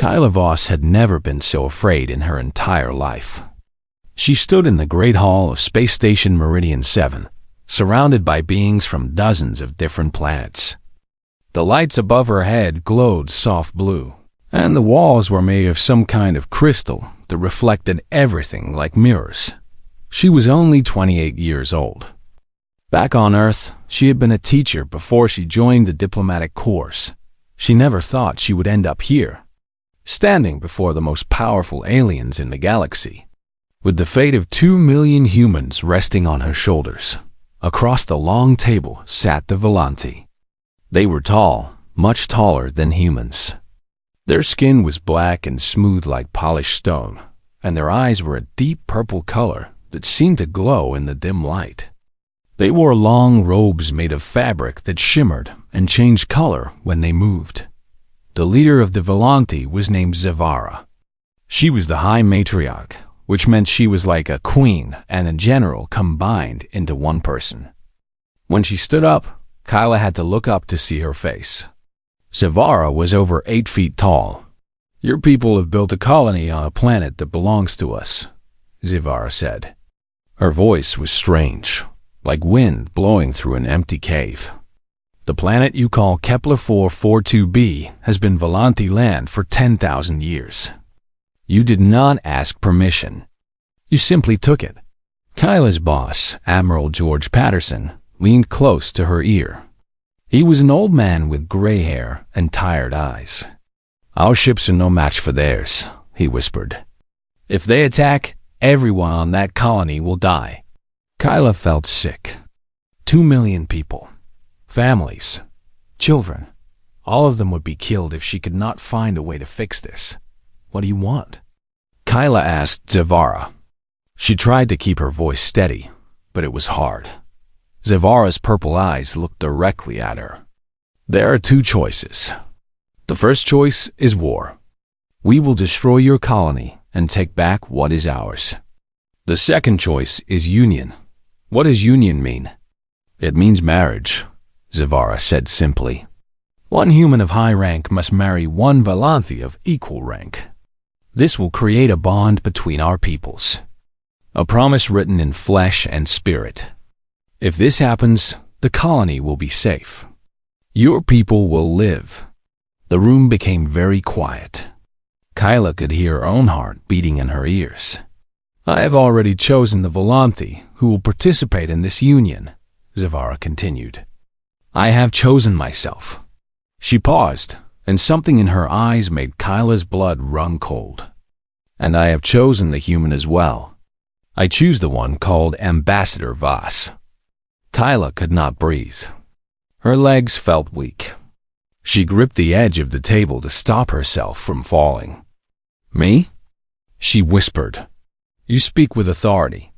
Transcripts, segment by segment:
Kyla Voss had never been so afraid in her entire life. She stood in the great hall of Space Station Meridian 7, surrounded by beings from dozens of different planets. The lights above her head glowed soft blue, and the walls were made of some kind of crystal that reflected everything like mirrors. She was only 28 years old. Back on Earth, she had been a teacher before she joined the diplomatic corps. She never thought she would end up here, standing before the most powerful aliens in the galaxy, with the fate of 2 million humans resting on her shoulders. Across the long table sat the Volanti. They were tall, much taller than humans. Their skin was black and smooth like polished stone, and their eyes were a deep purple color that seemed to glow in the dim light. They wore long robes made of fabric that shimmered and changed color when they moved. The leader of the Volanti was named Zavara. She was the High Matriarch, which meant she was like a queen and a general combined into one person. When she stood up, Kyla had to look up to see her face. Zavara was over 8 feet tall. "Your people have built a colony on a planet that belongs to us," Zavara said. Her voice was strange, like wind blowing through an empty cave. "The planet you call Kepler 442b has been Volanti land for 10,000 years. You did not ask permission. You simply took it." Kyla's boss, Admiral George Patterson, leaned close to her ear. He was an old man with gray hair and tired eyes. "Our ships are no match for theirs," he whispered. "If they attack, everyone on that colony will die." Kyla felt sick. 2 million people, families, children, all of them would be killed if she could not find a way to fix this. "What do you want?" Kyla asked Zavara. She tried to keep her voice steady, but it was hard. Zavara's purple eyes looked directly at her. "There are 2 choices. The first choice is war. We will destroy your colony and take back what is ours. The second choice is union. What does union mean?" "It means marriage," Zavara said simply. "One human of high rank must marry one Volanti of equal rank. This will create a bond between our peoples. A promise written in flesh and spirit. If this happens, the colony will be safe. Your people will live." The room became very quiet. Kyla could hear her own heart beating in her ears. "I have already chosen the Volanti who will participate in this union," Zavara continued. "I have chosen myself." She paused, and something in her eyes made Kyla's blood run cold. "And I have chosen the human as well. I choose the one called Ambassador Voss." Kyla could not breathe. Her legs felt weak. She gripped the edge of the table to stop herself from falling. "Me?" she whispered. "You speak with authority.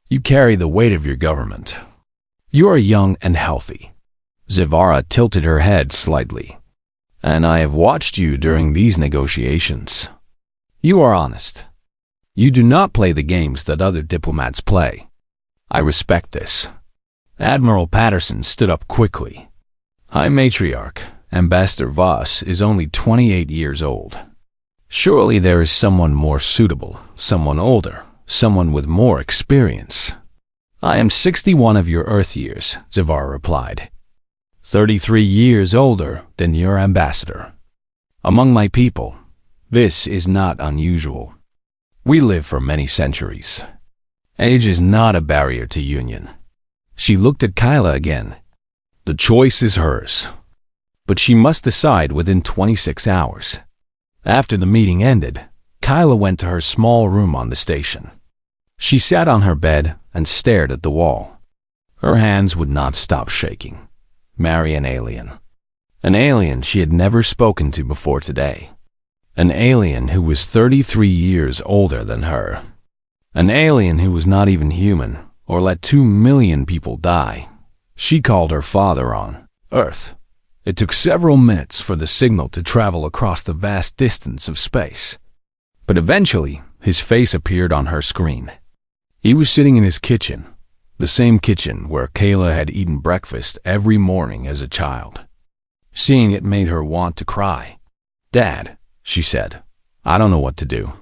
You carry the weight of your government. You are young and healthy." Zavara tilted her head slightly. "And I have watched you during these negotiations. You are honest. You do not play the games that other diplomats play. I respect this." Admiral Patterson stood up quickly. "High Matriarch, Ambassador Voss is only 28 years old. Surely there is someone more suitable, someone older, someone with more experience." "I am 61 of your Earth years," Zavara replied. 33 years older than your ambassador. Among my people, this is not unusual. We live for many centuries. Age is not a barrier to union." She looked at Kyla again. "The choice is hers, but she must decide within 26 hours. After the meeting ended, Kyla went to her small room on the station. She sat on her bed and stared at the wall. Her hands would not stop shaking. Marry an alien. An alien she had never spoken to before today. An alien who was 33 years older than her. An alien who was not even human, or let 2 million people die. She called her father on Earth. It took several minutes for the signal to travel across the vast distance of space. But eventually, his face appeared on her screen. He was sitting in his kitchen, the same kitchen where Kayla had eaten breakfast every morning as a child. Seeing it made her want to cry. "Dad," she said, I don't know what to do."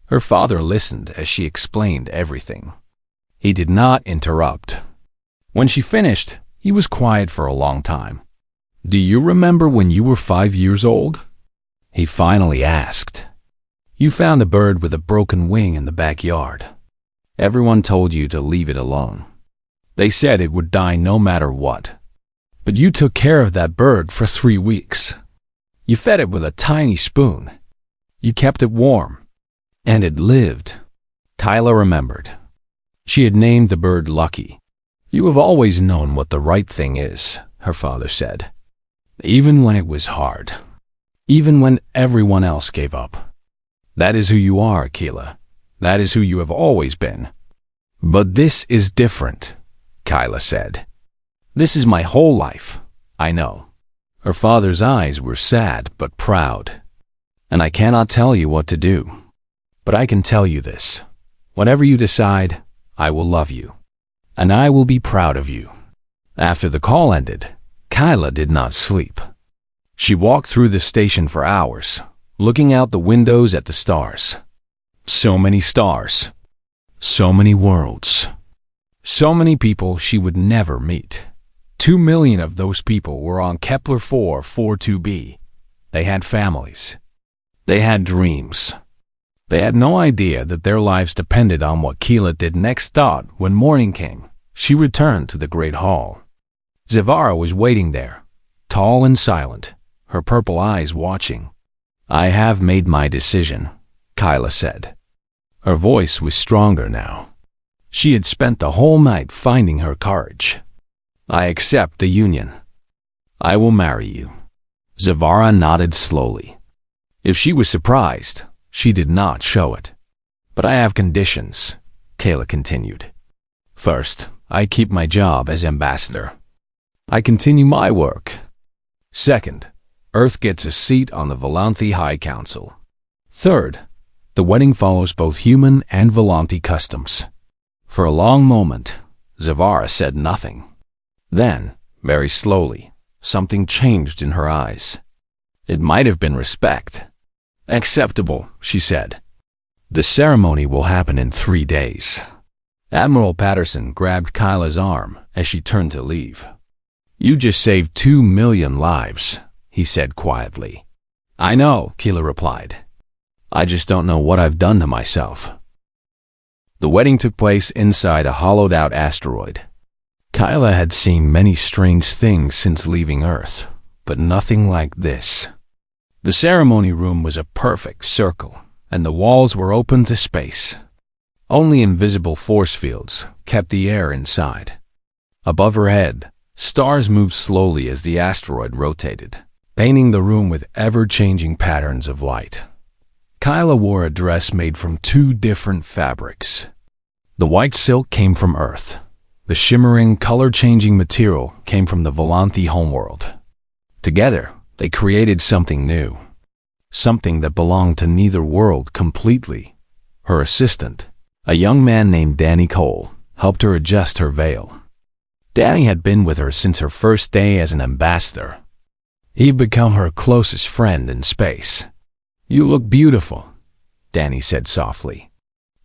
Her father listened as she explained everything. He did not interrupt. When she finished, he was quiet for a long time. "Do you remember when you were 5 years old?" he finally asked. "You found a bird with a broken wing in the backyard. Everyone told you to leave it alone. They said it would die no matter what. But you took care of that bird for 3 weeks. You fed it with a tiny spoon. You kept it warm. And it lived." Kyla remembered. She had named the bird Lucky. "You have always known what the right thing is," her father said. "Even when it was hard. Even when everyone else gave up. That is who you are, Kyla. That is who you have always been." "But this is different," Kyla said. "This is my whole life, I know." Her father's eyes were sad but proud. "And I cannot tell you what to do. But I can tell you this. Whatever you decide, I will love you. And I will be proud of you." After the call ended, Kyla did not sleep. She walked through the station for hours, looking out the windows at the stars. So many stars. So many worlds. So many people she would never meet. 2 million of those people were on Kepler 442b. They had families. They had dreams. They had no idea that their lives depended on what Kyla did next. When morning came, she returned to the Great Hall. Zavara was waiting there, tall and silent, her purple eyes watching. "I have made my decision," Kyla said. Her voice was stronger now. She had spent the whole night finding her courage. "I accept the union. I will marry you." Zavara nodded slowly. If she was surprised, she did not show it. "But I have conditions," Kayla continued. "First, I keep my job as ambassador. I continue my work. Second, Earth gets a seat on the Volanthi High Council. Third, the wedding follows both human and Volanthi customs." For a long moment, Zavara said nothing. Then, very slowly, something changed in her eyes. It might have been respect. "Acceptable," she said. "The ceremony will happen in 3 days." Admiral Patterson grabbed Kyla's arm as she turned to leave. "You just saved 2 million lives," he said quietly. "I know," Kyla replied. "I just don't know what I've done to myself." The wedding took place inside a hollowed-out asteroid. Kyla had seen many strange things since leaving Earth, but nothing like this. The ceremony room was a perfect circle, and the walls were open to space. Only invisible force fields kept the air inside. Above her head, stars moved slowly as the asteroid rotated, painting the room with ever-changing patterns of light. Kyla wore a dress made from 2 different fabrics. The white silk came from Earth. The shimmering, color-changing material came from the Volanthi homeworld. Together, they created something new. Something that belonged to neither world completely. Her assistant, a young man named Danny Cole, helped her adjust her veil. Danny had been with her since her first day as an ambassador. He'd become her closest friend in space. "You look beautiful," Danny said softly.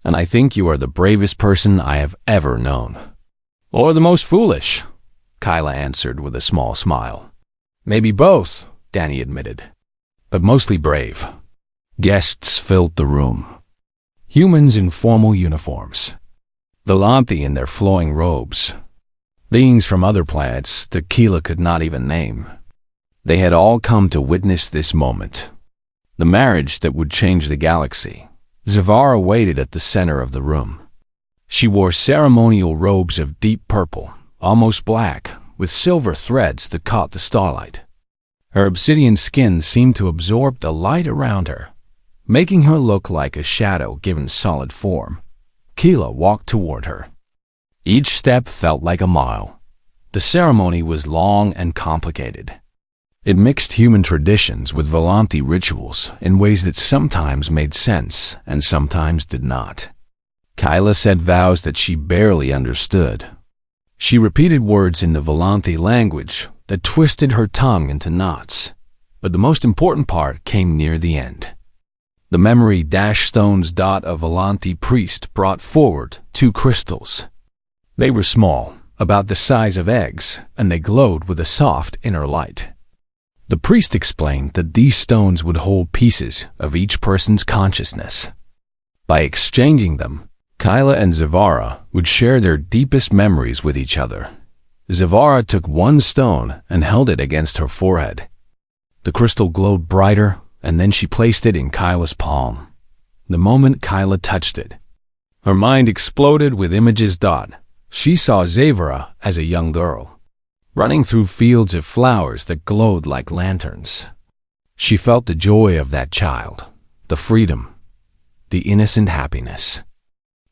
"And I think you are the bravest person I have ever known." "Or the most foolish," Kyla answered with a small smile. "Maybe both," Danny admitted, "but mostly brave." Guests filled the room. Humans in formal uniforms. Volanthi in their flowing robes. Beings from other planets that Kyla could not even name. They had all come to witness this moment. The marriage that would change the galaxy. Zavara waited at the center of the room. She wore ceremonial robes of deep purple, almost black, with silver threads that caught the starlight. Her obsidian skin seemed to absorb the light around her, making her look like a shadow given solid form. Kyla walked toward her. Each step felt like a mile. The ceremony was long and complicated. It mixed human traditions with Volanthi rituals in ways that sometimes made sense and sometimes did not. Kyla said vows that she barely understood. She repeated words in the Volanthi language that twisted her tongue into knots. But the most important part came near the end. The memory-stones. A Volante priest brought forward 2 crystals. They were small, about the size of eggs, and they glowed with a soft inner light. The priest explained that these stones would hold pieces of each person's consciousness. By exchanging them, Kyla and Zavara would share their deepest memories with each other. Zavara took one stone and held it against her forehead. The crystal glowed brighter, and then she placed it in Kyla's palm. The moment Kyla touched it, her mind exploded with images. She saw Zavara as a young girl, running through fields of flowers that glowed like lanterns. She felt the joy of that child, the freedom, the innocent happiness.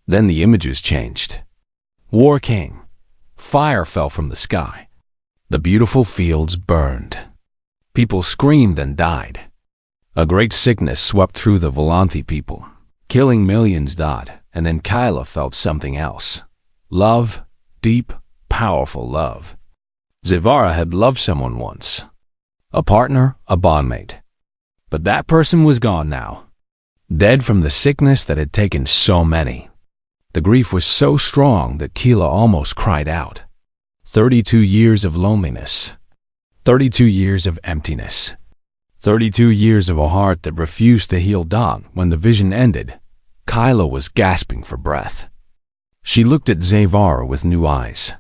Then the images changed. War came. Fire fell from the sky. The beautiful fields burned. People screamed and died. A great sickness swept through the Volante people, killing millions. And then Kyla felt something else. Love, deep, powerful love. Zavara had loved someone once. A partner, a bondmate. But that person was gone now. Dead from the sickness that had taken so many. The grief was so strong that Kyla almost cried out. 32 years of loneliness. 32 years of emptiness. 32 years of a heart that refused to heal. When the vision ended, Kyla was gasping for breath. She looked at Zavara with new eyes.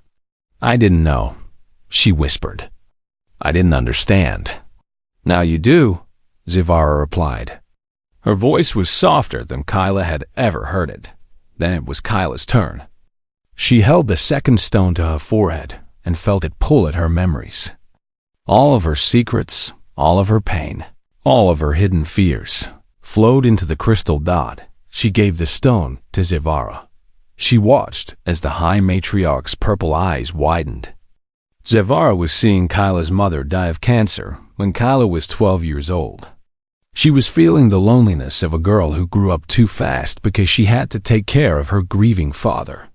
I didn't know, she whispered. I didn't understand. Now you do, Zavara replied. Her voice was softer than Kyla had ever heard it. Then it was Kyla's turn. She held the second stone to her forehead and felt it pull at her memories. All of her secrets, all of her pain, all of her hidden fears flowed into the crystal. She gave the stone to Zavara. She watched as the High Matriarch's purple eyes widened. Zavara was seeing Kyla's mother die of cancer when Kyla was 12 years old. She was feeling the loneliness of a girl who grew up too fast because she had to take care of her grieving father.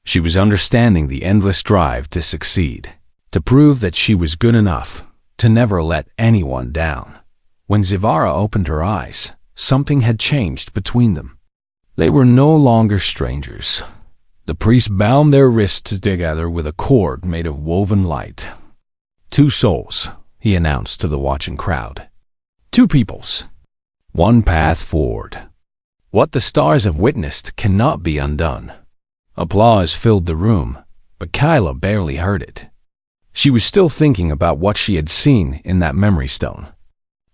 She was understanding the endless drive to succeed, to prove that she was good enough, to never let anyone down. When Zavara opened her eyes, something had changed between them. They were no longer strangers. The priest bound their wrists together with a cord made of woven light. 2 souls, he announced to the watching crowd. 2 peoples. 1 path forward. What the stars have witnessed cannot be undone. Applause filled the room, but Kyla barely heard it. She was still thinking about what she had seen in that memory stone.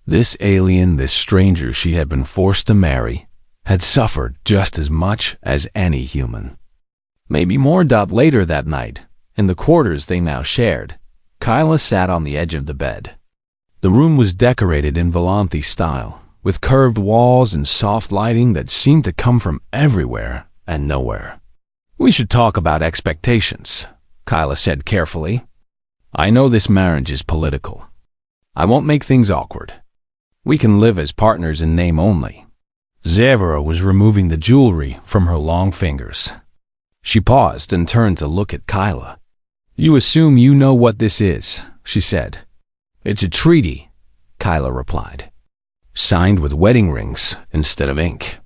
This alien, this stranger she had been forced to marry, had suffered just as much as any human. Maybe more. Later that night, in the quarters they now shared, Kyla sat on the edge of the bed. The room was decorated in Volante style, with curved walls and soft lighting that seemed to come from everywhere and nowhere. We should talk about expectations, Kyla said carefully. I know this marriage is political. I won't make things awkward. We can live as partners in name only. Zavara was removing the jewelry from her long fingers. She paused and turned to look at Kyla. You assume you know what this is, she said. It's a treaty, Kyla replied. Signed with wedding rings instead of ink.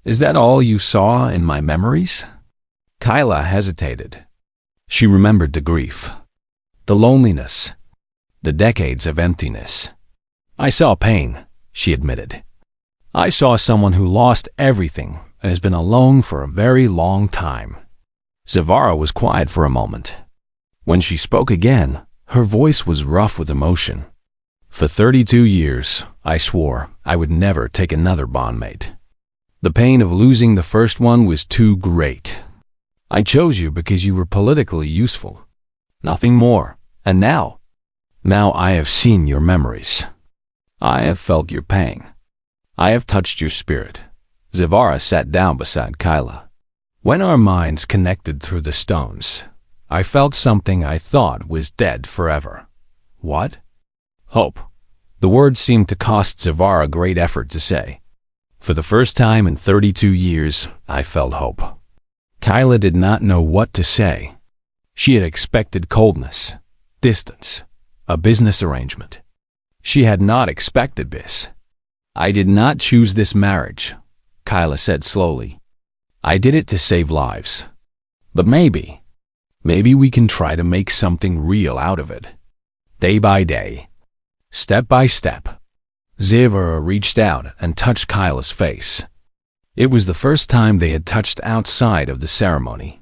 Is that all you saw in my memories? Kyla hesitated. She remembered the grief, the loneliness, the decades of emptiness. I saw pain, she admitted. I saw someone who lost everything and has been alone for a very long time. Zavara was quiet for a moment. When she spoke again, her voice was rough with emotion. For 32 years, I swore I would never take another bondmate. The pain of losing the first one was too great. I chose you because you were politically useful. Nothing more. And now I have seen your memories. I have felt your pain. I have touched your spirit. Zavara sat down beside Kyla. When our minds connected through the stones, I felt something I thought was dead forever. What? Hope. The word seemed to cost Zavara great effort to say. For the first time in 32 years, I felt hope. Kyla did not know what to say. She had expected coldness, distance, a business arrangement. She had not expected this. I did not choose this marriage, Kyla said slowly. I did it to save lives. But maybe we can try to make something real out of it. Day by day, step by step. Zivara reached out and touched Kyla's face. It was the first time they had touched outside of the ceremony.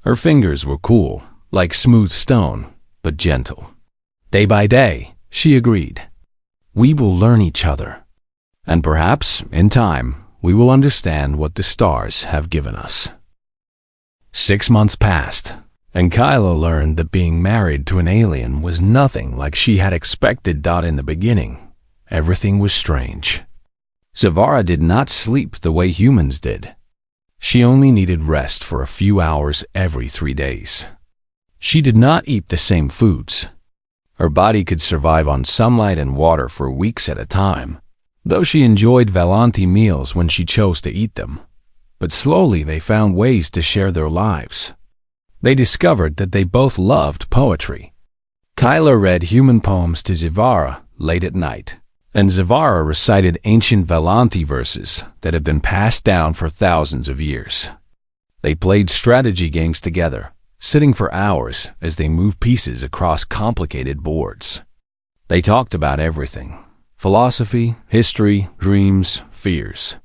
Her fingers were cool, like smooth stone, but gentle. Day by day, she agreed. We will learn each other. And perhaps, in time, we will understand what the stars have given us. 6 months passed, and Kyla learned that being married to an alien was nothing like she had expected. In the beginning, everything was strange. Zivara did not sleep the way humans did. She only needed rest for a few hours every 3 days. She did not eat the same foods. Her body could survive on sunlight and water for weeks at a time, though she enjoyed Valanti meals when she chose to eat them. But slowly they found ways to share their lives. They discovered that they both loved poetry. Kyla read human poems to Zivara late at night, and Zivara recited ancient Valanti verses that had been passed down for thousands of years. They played strategy games together, sitting for hours as they moved pieces across complicated boards. They talked about everything: philosophy, history, dreams, fears.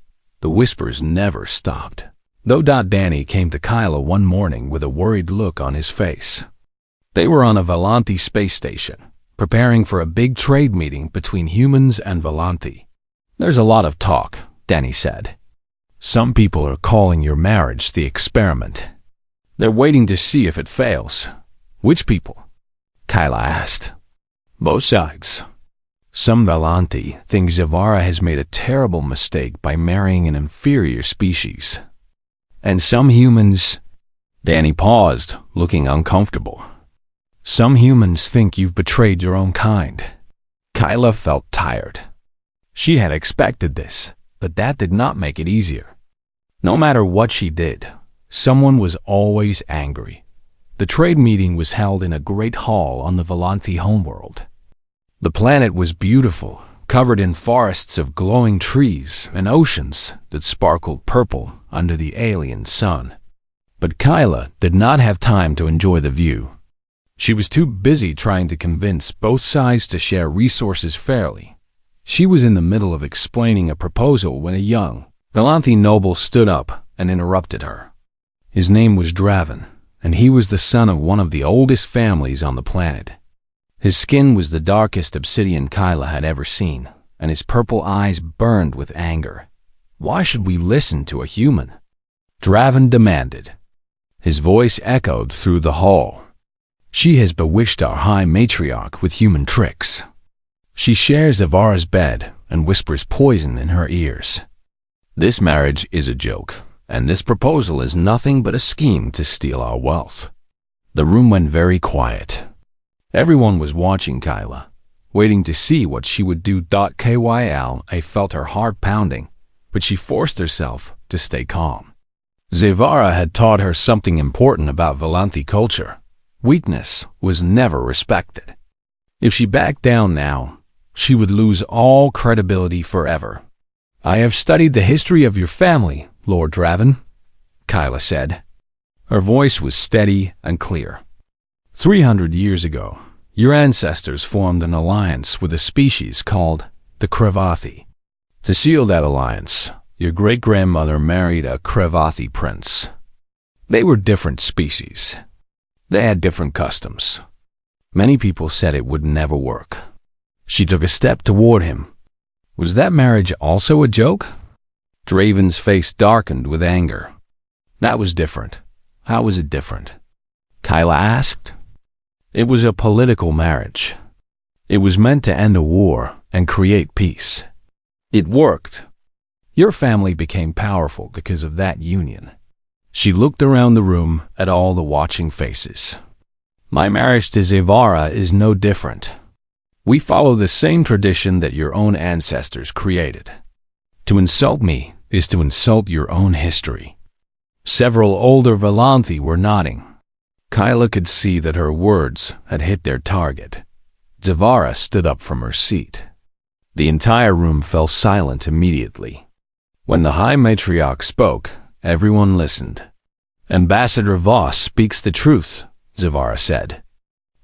The whispers never stopped. Though Danny came to Kyla one morning with a worried look on his face. They were on a Valanti space station, preparing for a big trade meeting between humans and Valanti. There's a lot of talk, Danny said. Some people are calling your marriage the experiment. They're waiting to see if it fails. Which people? Kyla asked. Both sides. Some Valanti think Zivara has made a terrible mistake by marrying an inferior species. And some humans... Danny paused, looking uncomfortable. Some humans think you've betrayed your own kind. Kyla felt tired. She had expected this, but that did not make it easier. No matter what she did, someone was always angry. The trade meeting was held in a great hall on the Valanti homeworld. The planet was beautiful, covered in forests of glowing trees and oceans that sparkled purple under the alien sun. But Kyla did not have time to enjoy the view. She was too busy trying to convince both sides to share resources fairly. She was in the middle of explaining a proposal when a young Valanti noble stood up and interrupted her. His name was Draven, and he was the son of one of the oldest families on the planet. His skin was the darkest obsidian Kyla had ever seen, and his purple eyes burned with anger. Why should we listen to a human? Draven demanded. His voice echoed through the hall. She has bewitched our high matriarch with human tricks. She shares Zivara's bed and whispers poison in her ears. This marriage is a joke, and this proposal is nothing but a scheme to steal our wealth. The room went very quiet. Everyone was watching Kyla, waiting to see what she would do. Kyla felt her heart pounding, but she forced herself to stay calm. Zivara had taught her something important about Valanti culture. Weakness was never respected. If she backed down now, she would lose all credibility forever. I have studied the history of your family, Lord Draven, Kyla said. Her voice was steady and clear. 300 years ago, your ancestors formed an alliance with a species called the Krevathi. To seal that alliance, your great-grandmother married a Krevathi prince. They were different species. They had different customs. Many people said it would never work. She took a step toward him. Was that marriage also a joke? Draven's face darkened with anger. That was different. How was it different? Kyla asked. It was a political marriage. It was meant to end a war and create peace. It worked. Your family became powerful because of that union. She looked around the room at all the watching faces. My marriage to Zivara is no different. We follow the same tradition that your own ancestors created. To insult me is to insult your own history. Several older Valanti were nodding. Kyla could see that her words had hit their target. Zivara stood up from her seat. The entire room fell silent immediately. When the High Matriarch spoke, everyone listened. "Ambassador Voss speaks the truth," Zavara said.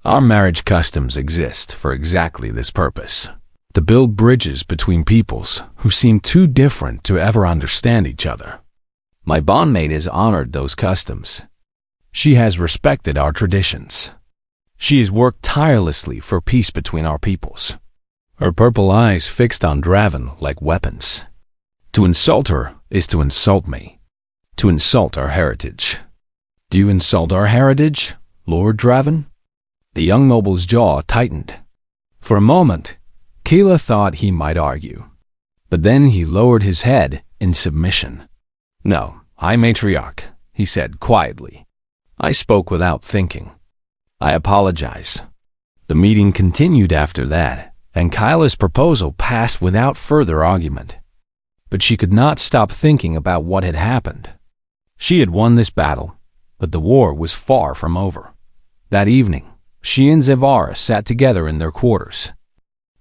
"Our marriage customs exist for exactly this purpose, to build bridges between peoples who seem too different to ever understand each other. My bondmate has honored those customs. She has respected our traditions. She has worked tirelessly for peace between our peoples, her purple eyes fixed on Draven like weapons. To insult her is to insult me, to insult our heritage." "Do you insult our heritage, Lord Draven?" The young noble's jaw tightened. For a moment, Kayla thought he might argue, but then he lowered his head in submission. "No, High Matriarch," he said quietly. "I spoke without thinking. I apologize." The meeting continued after that, and Kyla's proposal passed without further argument. But she could not stop thinking about what had happened. She had won this battle, but the war was far from over. That evening, she and Zavara sat together in their quarters.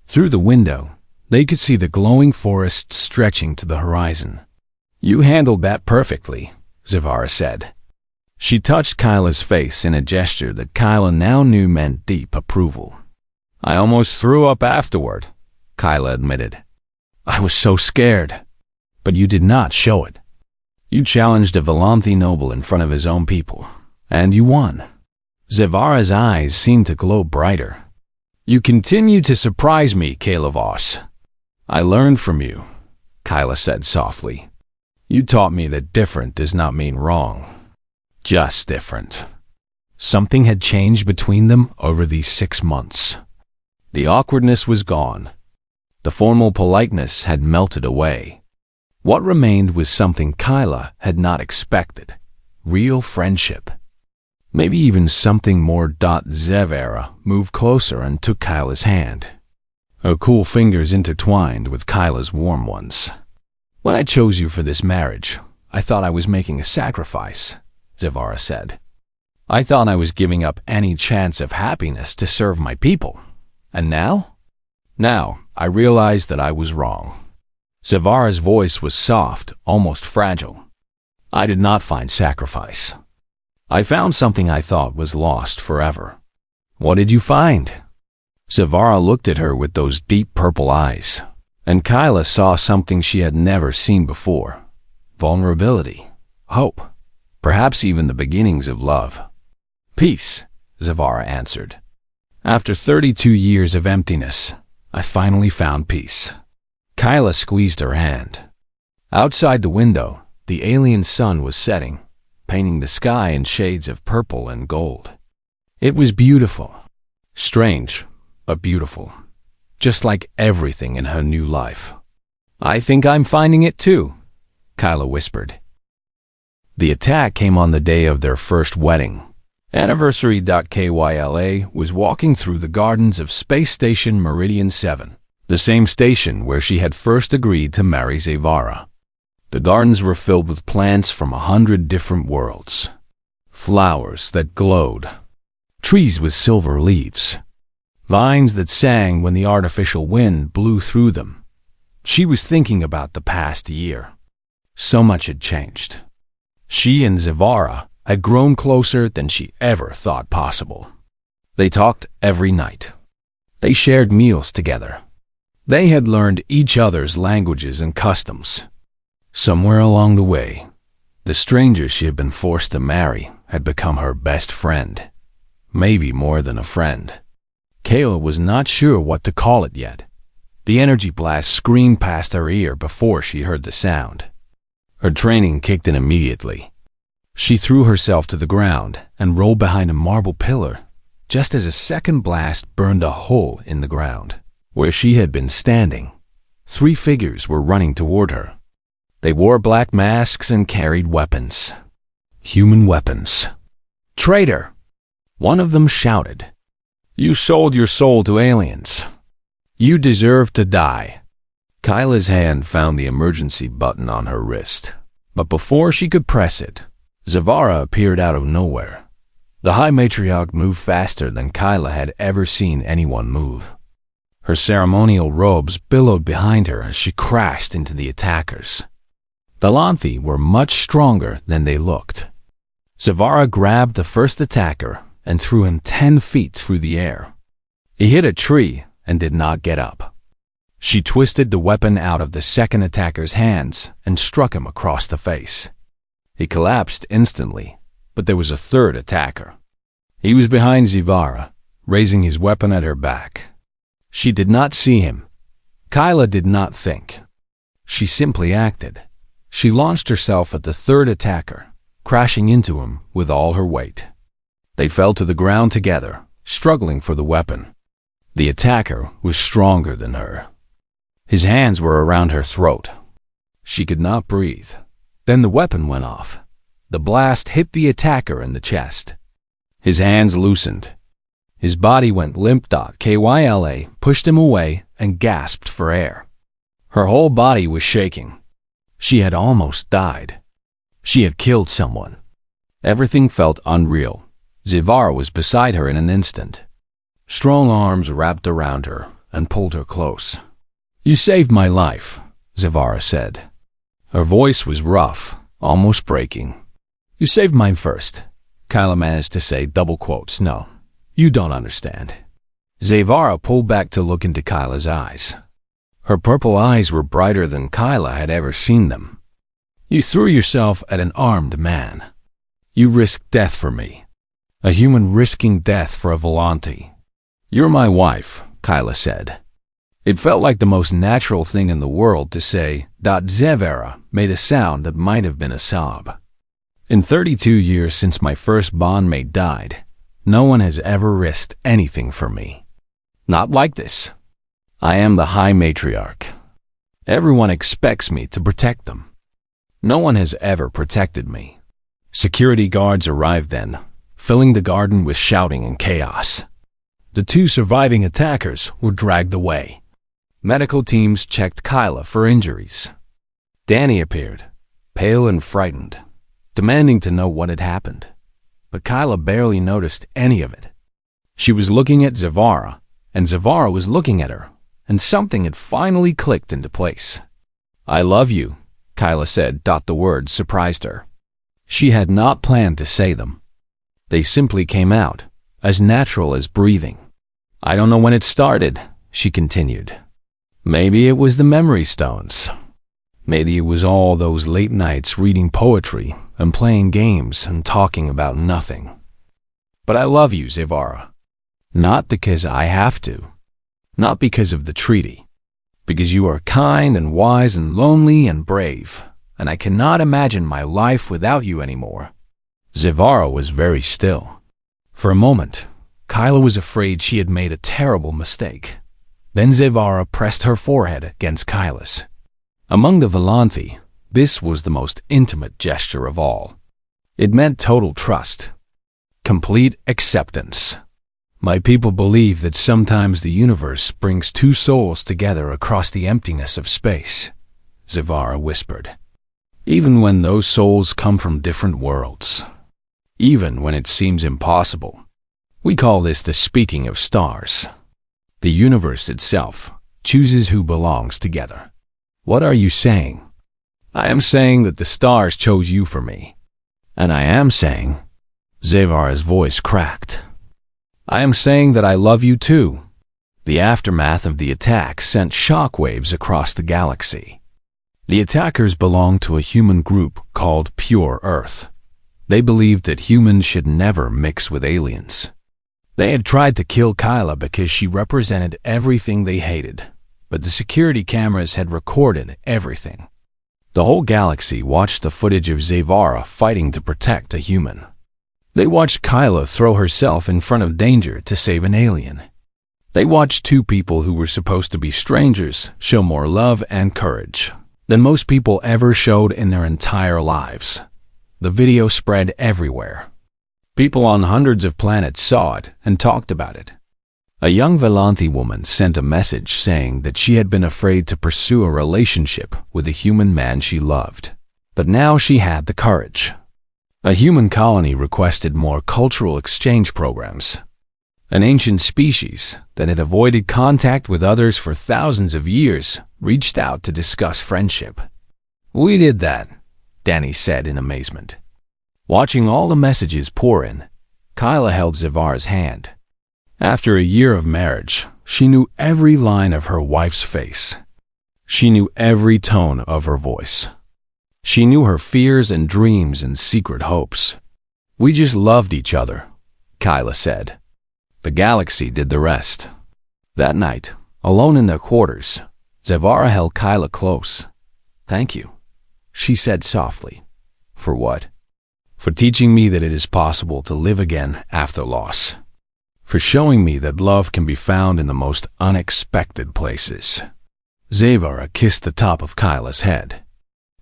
Through the window, they could see the glowing forest stretching to the horizon. "You handled that perfectly," Zavara said. She touched Kyla's face in a gesture that Kyla now knew meant deep approval. "I almost threw up afterward," Kyla admitted. "I was so scared. But you did not show it. You challenged a Volanthi noble in front of his own people, and you won." Zavara's eyes seemed to glow brighter. "You continue to surprise me, Kayla Voss. I learned from you," Kyla said softly. "You taught me that different does not mean wrong. Just different." Something had changed between them over these 6 months. The awkwardness was gone. The formal politeness had melted away. What remained was something Kyla had not expected: real friendship. Maybe even something more. Zavara moved closer and took Kyla's hand. Her cool fingers intertwined with Kyla's warm ones. "When I chose you for this marriage, I thought I was making a sacrifice," Zavara said. "I thought I was giving up any chance of happiness to serve my people. And now? Now, I realized that I was wrong." Zavara's voice was soft, almost fragile. "I did not find sacrifice. I found something I thought was lost forever." "What did you find?" Zavara looked at her with those deep purple eyes, and Kyla saw something she had never seen before: vulnerability, hope, perhaps even the beginnings of love. "Peace," Zavara answered. "After 32 years of emptiness, I finally found peace." Kyla squeezed her hand. Outside the window, the alien sun was setting, painting the sky in shades of purple and gold. It was beautiful. Strange, but beautiful. Just like everything in her new life. "I think I'm finding it too," Kyla whispered. The attack came on the day of their first wedding. Anniversary.kyla was walking through the gardens of Space Station Meridian 7, the same station where she had first agreed to marry Zavara. The gardens were filled with plants from 100 different worlds. Flowers that glowed. Trees with silver leaves. Vines that sang when the artificial wind blew through them. She was thinking about the past year. So much had changed. She and Zavara had grown closer than she ever thought possible. They talked every night. They shared meals together. They had learned each other's languages and customs. Somewhere along the way, the stranger she had been forced to marry had become her best friend. Maybe more than a friend. Kayla was not sure what to call it yet. The energy blast screamed past her ear before she heard the sound. Her training kicked in immediately. She threw herself to the ground and rolled behind a marble pillar, just as a second blast burned a hole in the ground. Where she had been standing, 3 figures were running toward her. They wore black masks and carried weapons. Human weapons. "Traitor!" One of them shouted. "You sold your soul to aliens. You deserve to die." Kyla's hand found the emergency button on her wrist, but before she could press it, Zavara appeared out of nowhere. The High Matriarch moved faster than Kyla had ever seen anyone move. Her ceremonial robes billowed behind her as she crashed into the attackers. The Lanthi were much stronger than they looked. Zavara grabbed the first attacker and threw him 10 feet through the air. He hit a tree and did not get up. She twisted the weapon out of the second attacker's hands and struck him across the face. He collapsed instantly, but there was a third attacker. He was behind Zavara, raising his weapon at her back. She did not see him. Kyla did not think. She simply acted. She launched herself at the third attacker, crashing into him with all her weight. They fell to the ground together, struggling for the weapon. The attacker was stronger than her. His hands were around her throat. She could not breathe. Then the weapon went off. The blast hit the attacker in the chest. His hands loosened. His body went limp. Kyla pushed him away and gasped for air. Her whole body was shaking. She had almost died. She had killed someone. Everything felt unreal. Zavara was beside her in an instant. Strong arms wrapped around her and pulled her close. "You saved my life," Zavara said. Her voice was rough, almost breaking. "You saved mine first," Kyla managed to say, double quotes. "No, you don't understand." Zavara pulled back to look into Kyla's eyes. Her purple eyes were brighter than Kyla had ever seen them. "You threw yourself at an armed man. You risked death for me. A human risking death for a Volanti. You're my wife," Kyla said. It felt like the most natural thing in the world to say. Zavara made a sound that might have been a sob. "In 32 years since my first bondmate died, no one has ever risked anything for me. Not like this. I am the High Matriarch. Everyone expects me to protect them. No one has ever protected me." Security guards arrived then, filling the garden with shouting and chaos. The 2 surviving attackers were dragged away. Medical teams checked Kyla for injuries. Danny appeared, pale and frightened, demanding to know what had happened. But Kyla barely noticed any of it. She was looking at Zavara, and Zavara was looking at her, and something had finally clicked into place. "I love you," Kyla said. The words surprised her. She had not planned to say them. They simply came out, as natural as breathing. "I don't know when it started," she continued. "Maybe it was the memory stones. Maybe it was all those late nights reading poetry and playing games and talking about nothing. But I love you, Zavara. Not because I have to. Not because of the treaty. Because you are kind and wise and lonely and brave, and I cannot imagine my life without you anymore." Zavara was very still. For a moment, Kyla was afraid she had made a terrible mistake. Then Zavara pressed her forehead against Kyla's. Among the Volanthi, this was the most intimate gesture of all. It meant total trust, complete acceptance. "My people believe that sometimes the universe brings 2 souls together across the emptiness of space," Zavara whispered. "Even when those souls come from different worlds. Even when it seems impossible. We call this the speaking of stars. The universe itself chooses who belongs together." "What are you saying?" "I am saying that the stars chose you for me. And I am saying," Zavara's voice cracked, "I am saying that I love you too." The aftermath of the attack sent shockwaves across the galaxy. The attackers belonged to a human group called Pure Earth. They believed that humans should never mix with aliens. They had tried to kill Kyla because she represented everything they hated, but the security cameras had recorded everything. The whole galaxy watched the footage of Zavara fighting to protect a human. They watched Kyla throw herself in front of danger to save an alien. They watched 2 people who were supposed to be strangers show more love and courage than most people ever showed in their entire lives. The video spread everywhere. People on hundreds of planets saw it and talked about it. A young Volanthi woman sent a message saying that she had been afraid to pursue a relationship with a human man she loved. But now she had the courage. A human colony requested more cultural exchange programs. An ancient species that had avoided contact with others for thousands of years reached out to discuss friendship. "We did that," Danny said in amazement. Watching all the messages pour in, Kyla held Zavara's hand. After a year of marriage, she knew every line of her wife's face. She knew every tone of her voice. She knew her fears and dreams and secret hopes. "We just loved each other," Kyla said. "The galaxy did the rest." That night, alone in their quarters, Zavara held Kyla close. "Thank you," she said softly. "For what?" "For teaching me that it is possible to live again after loss. For showing me that love can be found in the most unexpected places." Zavara kissed the top of Kyla's head.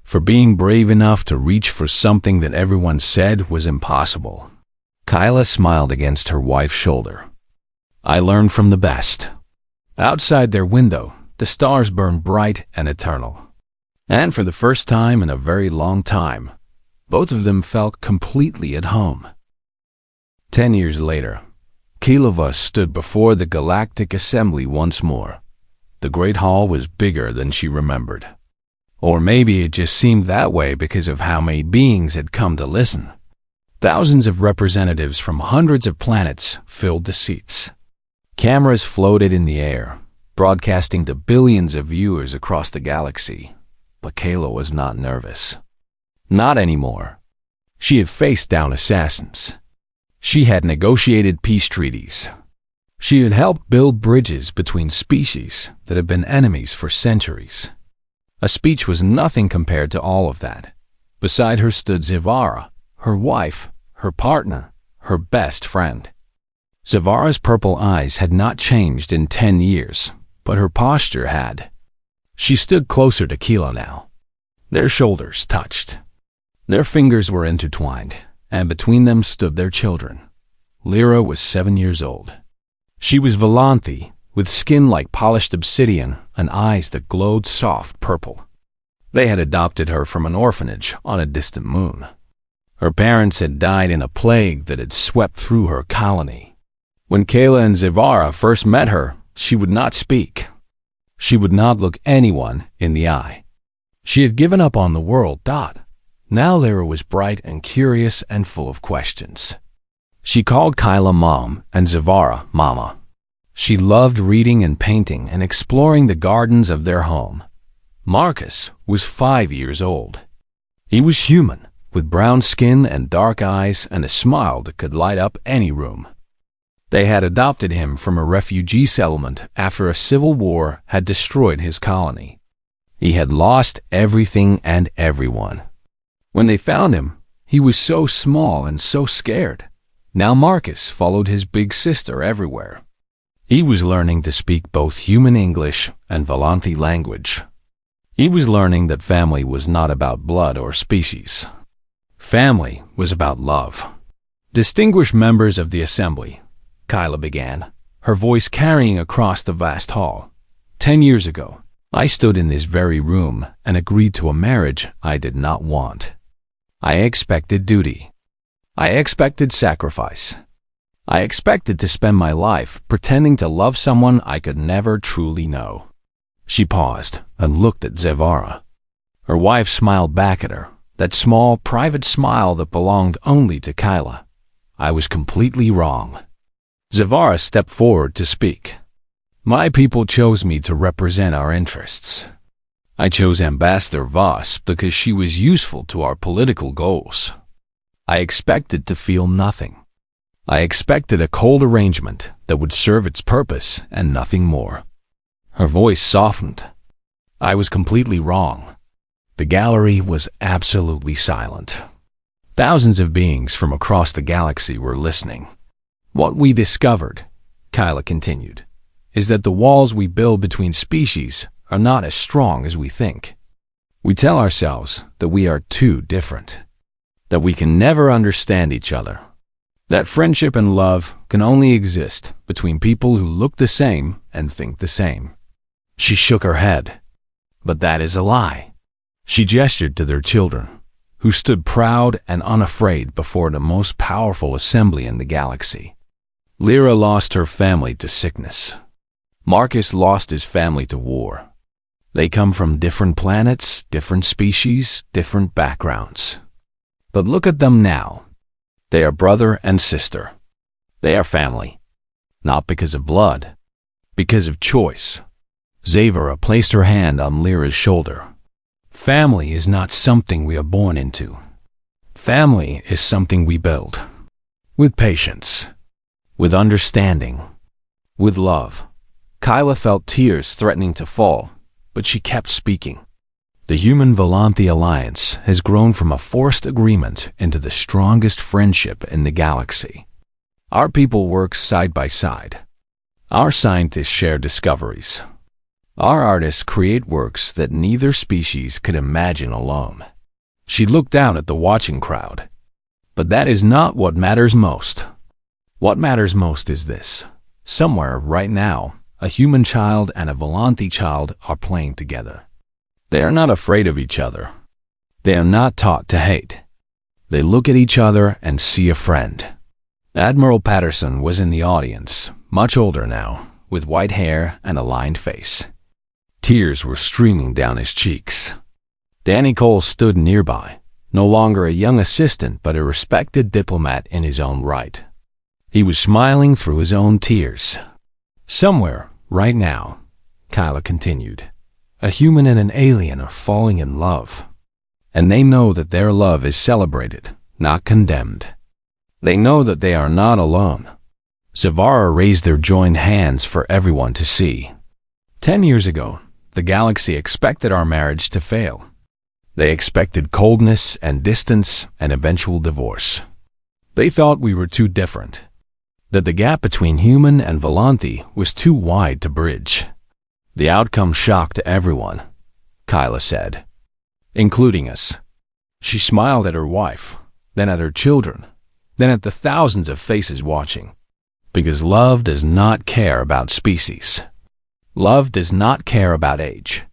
"For being brave enough to reach for something that everyone said was impossible." Kyla smiled against her wife's shoulder. "I learned from the best." Outside their window, the stars burned bright and eternal. And for the first time in a very long time, both of them felt completely at home. 10 years later, Kilova stood before the Galactic Assembly once more. The Great Hall was bigger than she remembered. Or maybe it just seemed that way because of how many beings had come to listen. Thousands of representatives from hundreds of planets filled the seats. Cameras floated in the air, broadcasting to billions of viewers across the galaxy. But Kayla was not nervous. Not anymore. She had faced down assassins. She had negotiated peace treaties. She had helped build bridges between species that had been enemies for centuries. A speech was nothing compared to all of that. Beside her stood Zavara, her wife, her partner, her best friend. Zavara's purple eyes had not changed in 10 years, but her posture had. She stood closer to Kilo now. Their shoulders touched. Their fingers were intertwined, and between them stood their children. Lyra was 7 years old. She was Volanthi, with skin like polished obsidian and eyes that glowed soft purple. They had adopted her from an orphanage on a distant moon. Her parents had died in a plague that had swept through her colony. When Kayla and Zavara first met her, she would not speak. She would not look anyone in the eye. She had given up on the world. Now Lyra was bright and curious and full of questions. She called Kyla Mom and Zavara Mama. She loved reading and painting and exploring the gardens of their home. Marcus was 5 years old. He was human, with brown skin and dark eyes and a smile that could light up any room. They had adopted him from a refugee settlement after a civil war had destroyed his colony. He had lost everything and everyone. When they found him, he was so small and so scared. Now Marcus followed his big sister everywhere. He was learning to speak both human English and Volanthi language. He was learning that family was not about blood or species. Family was about love. "Distinguished members of the assembly," Kyla began, her voice carrying across the vast hall. 10 years ago, I stood in this very room and agreed to a marriage I did not want. I expected duty. I expected sacrifice. I expected to spend my life pretending to love someone I could never truly know. She paused and looked at Zavara. Her wife smiled back at her, that small, private smile that belonged only to Kyla. I was completely wrong. Zavara stepped forward to speak. "My people chose me to represent our interests. I chose Ambassador Voss because she was useful to our political goals. I expected to feel nothing. I expected a cold arrangement that would serve its purpose and nothing more." Her voice softened. I was completely wrong. The gallery was absolutely silent. Thousands of beings from across the galaxy were listening. "What we discovered," Kyla continued, "is that the walls we build between species are not as strong as we think. We tell ourselves that we are too different, that we can never understand each other, that friendship and love can only exist between people who look the same and think the same." She shook her head. "But that is a lie." She gestured to their children, who stood proud and unafraid before the most powerful assembly in the galaxy. Lyra lost her family to sickness. Marcus lost his family to war. They come from different planets, different species, different backgrounds. But look at them now. They are brother and sister. They are family. Not because of blood, because of choice. Zavara placed her hand on Lyra's shoulder. Family is not something we are born into. Family is something we build. With patience. With understanding. With love. Kyla felt tears threatening to fall, but she kept speaking. The Human-Volanthi alliance has grown from a forced agreement into the strongest friendship in the galaxy. Our people work side by side. Our scientists share discoveries. Our artists create works that neither species could imagine alone. She looked down at the watching crowd. But that is not what matters most. What matters most is this. Somewhere, right now, a human child and a Volanthi child are playing together. They are not afraid of each other. They are not taught to hate. They look at each other and see a friend. Admiral Patterson was in the audience, much older now, with white hair and a lined face. Tears were streaming down his cheeks. Danny Cole stood nearby, no longer a young assistant but a respected diplomat in his own right. He was smiling through his own tears. Somewhere, right now, Kyla continued, a human and an alien are falling in love. And they know that their love is celebrated, not condemned. They know that they are not alone. Zavara raised their joined hands for everyone to see. 10 years ago, the galaxy expected our marriage to fail. They expected coldness and distance and eventual divorce. They thought we were too different, that the gap between human and Volanthi was too wide to bridge. The outcome shocked everyone, Kyla said, including us. She smiled at her wife, then at her children, then at the thousands of faces watching. Because love does not care about species. Love does not care about age.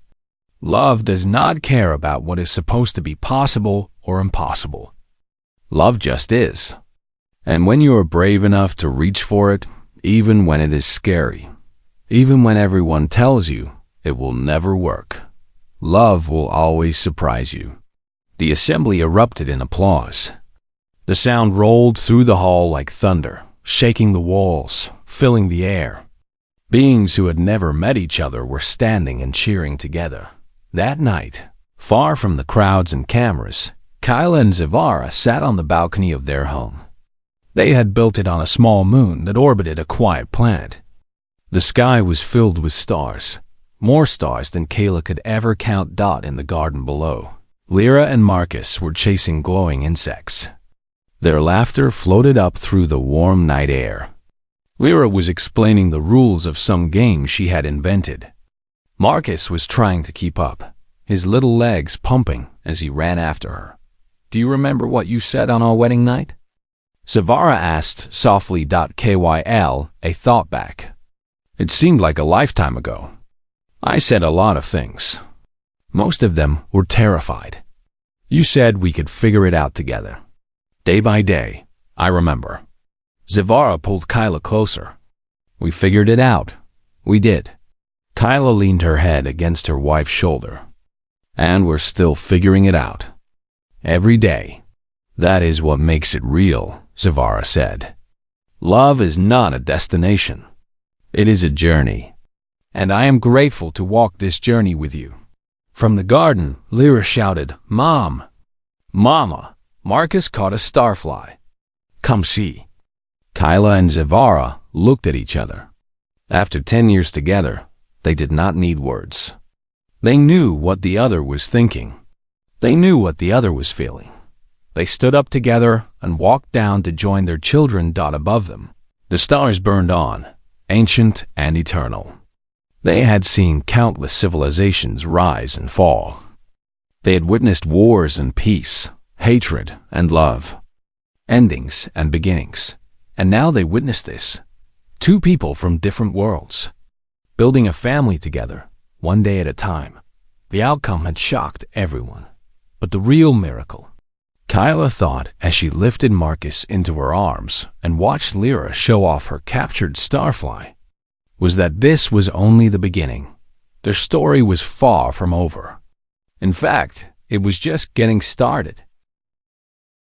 Love does not care about what is supposed to be possible or impossible. Love just is. And when you are brave enough to reach for it, even when it is scary, even when everyone tells you it will never work, love will always surprise you. The assembly erupted in applause. The sound rolled through the hall like thunder, shaking the walls, filling the air. Beings who had never met each other were standing and cheering together. That night, far from the crowds and cameras, Kyla and Zavara sat on the balcony of their home. They had built it on a small moon that orbited a quiet planet. The sky was filled with stars, more stars than Kayla could ever count. In the garden below, Lyra and Marcus were chasing glowing insects. Their laughter floated up through the warm night air. Lyra was explaining the rules of some game she had invented. Marcus was trying to keep up, his little legs pumping as he ran after her. Do you remember what you said on our wedding night? Zavara asked softly. Kyl, a thought back. It seemed like a lifetime ago. I said a lot of things. Most of them were terrified. You said we could figure it out together. Day by day, I remember. Zavara pulled Kyla closer. We figured it out. We did. Kyla leaned her head against her wife's shoulder. And we're still figuring it out. Every day. That is what makes it real, Zavara said. Love is not a destination. It is a journey. And I am grateful to walk this journey with you. From the garden, Lyra shouted, Mom! Mama! Marcus caught a starfly. Come see. Kyla and Zavara looked at each other. After 10 years together, they did not need words. They knew what the other was thinking. They knew what the other was feeling. They stood up together and walked down to join their children. Above them, the stars burned on, ancient and eternal. They had seen countless civilizations rise and fall. They had witnessed wars and peace, hatred and love, endings and beginnings. And now they witnessed this. Two people from different worlds, building a family together, one day at a time. The outcome had shocked everyone. But the real miracle Kyla thought as she lifted Marcus into her arms and watched Lyra show off her captured starfly was that this was only the beginning. Their story was far from over. In fact, it was just getting started.